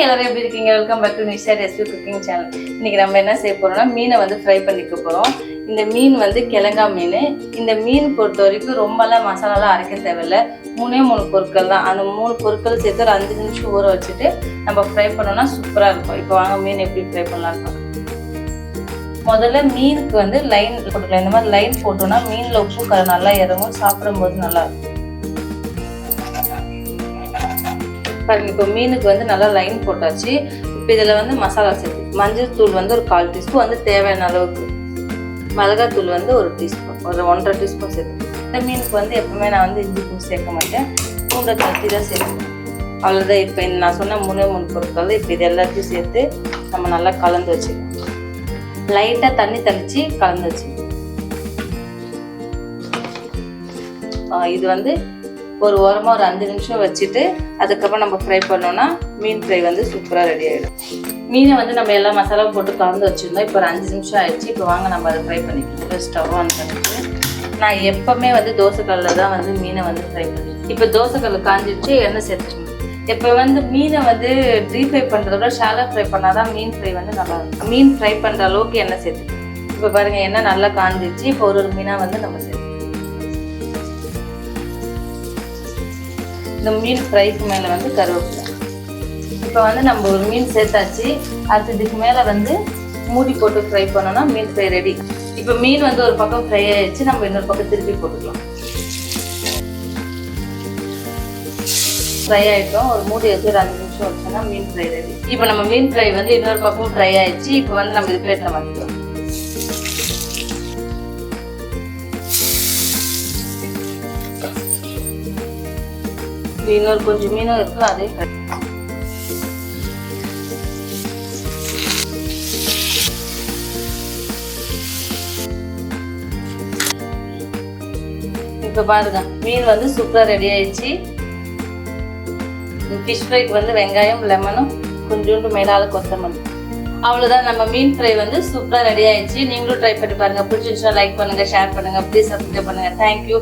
எல்லாரும் எப்படி இருக்கீங்க? Welcome back to Nisha recipe cooking channel. இன்னைக்கு நம்ம என்ன செய்ய போறோம்னா மீனை வந்து ஃப்ரை பண்ணிக்க போறோம். இந்த மீன் வந்து கிழங்கா மீன். இந்த மீன் பொறுத்த வரைக்கும் ரொம்பலாம் மசாலாலாம் அரைக்க தேவையில்லை. மூணு பொருட்கள் தான். அந்த 3 பொருட்கள் சேர்த்து ஒரு 5 நிமிஷம் ஊற வச்சுட்டு நம்ம ஃப்ரை பண்ணோம்னா சூப்பராக இருக்கும். இப்போ வாங்க மீன் எப்படி ஃப்ரை பண்ணலாம்னு பார்க்கலாம். முதல்ல மீனுக்கு வந்து லைன் போட்டுக்கலாம். இந்த மாதிரி லைன் போட்டோம்னா மீனில் உப்பு கரை நல்லா இறங்கும், சாப்பிடும்போது நல்லா இருக்கும். பாருங்க, இப்போ மீனுக்கு வந்து நல்லா லைன் போட்டாச்சு. இப்போ இதில் வந்து மசாலா சேர்த்து மஞ்சள் தூள் வந்து ஒரு 1/4 டீஸ்பூன் வந்து தேவையான அளவுக்கு, மிளகாத்தூள் வந்து 1 டீஸ்பூன், ஒரு 1.5 டீஸ்பூன் சேர்த்து. இந்த மீனுக்கு வந்து எப்பவுமே நான் வந்து இஞ்சி பூண்டு சேர்க்க மாட்டேன், பூண்டை தட்டி தான் சேர்க்கணும். அவ்வளோதான். இப்போ நான் சொன்ன 3 பொருட்கள் இப்போ இது எல்லாத்தையும் சேர்த்து நம்ம நல்லா கலந்து வச்சுக்கணும். லைட்டாக தண்ணி தெளித்து கலந்து வச்சுக்கணும். இது வந்து ஒரு ஓரமாக ஒரு 5 நிமிஷம் வச்சுட்டு அதுக்கப்புறம் நம்ம ஃப்ரை பண்ணோன்னா மீன் ஃப்ரை வந்து சூப்பராக ரெடி ஆகிடும். மீனை வந்து நம்ம எல்லா மசாலாவும் போட்டு கலந்து வச்சுருந்தோம். இப்போ ஒரு 5 நிமிஷம் ஆயிடுச்சு. இப்போ வாங்க நம்ம அதை ஃப்ரை பண்ணிக்கலாம். ஸ்டவ் ஆன் பண்ணிட்டு நான் எப்போவுமே வந்து தோசைக்கல்லில் தான் வந்து மீனை வந்து ஃப்ரை பண்ணிடுவேன். இப்போ தோசைக்கல் காஞ்சிடுச்சு, எண்ணெய் சேர்த்துக்கணும். இப்போ வந்து மீனை வந்து டீப் ஃப்ரை பண்ணுறத விட ஷாலோ ஃப்ரை பண்ணால் தான் மீன் ஃப்ரை வந்து நல்லா இருக்கும். மீன் ஃப்ரை பண்ணுற அளவுக்கு எண்ணெய் சேர்த்துக்கணும். இப்போ பாருங்கள், எண்ணெய் நல்லா காஞ்சிடுச்சு. இப்போ ஒரு மீனாக வந்து நம்ம சேர்த்துக்கணும். இந்த மீன் ஃப்ரைக்கு மேலே வந்து கருவேப்பிலை. இப்போ வந்து நம்ம ஒரு மீன் சேர்த்தாச்சு. அடுத்து இதுக்கு மேலே வந்து மூடி போட்டு ஃப்ரை பண்ணோன்னா மீன் ஃப்ரை ரெடி. இப்போ மீன் வந்து ஒரு பக்கம் ஃப்ரை ஆயிடுச்சு, நம்ம இன்னொரு பக்கம் திருப்பி போட்டுக்கலாம். ஃப்ரை ஆகிட்டோம். ஒரு மூடி வச்சு ஒரு 5 நிமிஷம் வச்சோன்னா மீன் ஃப்ரை ரெடி. இப்போ நம்ம மீன் ஃப்ரை வந்து இன்னொரு பக்கம் ஃப்ரை ஆயிடுச்சு. இப்போ வந்து நம்ம இது பிளேட்டில் மாற்றிக்கலாம். இன்னொரு கொஞ்சம் மீனும் இருக்கு, அதே இப்ப பாருங்க, மீன் வந்து சூப்பரா ரெடி ஆயிடுச்சு. ஃபிஷ் ஃப்ரைக்கு வந்து வெங்காயம், லெமனும், கொஞ்சோண்டு மேலால கொத்தமல்லி. அவ்வளவுதான், நம்ம மீன் ஃப்ரை வந்து சூப்பரா ரெடி ஆயிடுச்சு. நீங்களும் ட்ரை பண்ணி பாருங்க. பிடிச்சிருந்துச்சுன்னா லைக் பண்ணுங்க, ஷேர் பண்ணுங்க, ப்ளீஸ் சப்ஸ்கிரைப் பண்ணுங்க. தேங்க்யூ.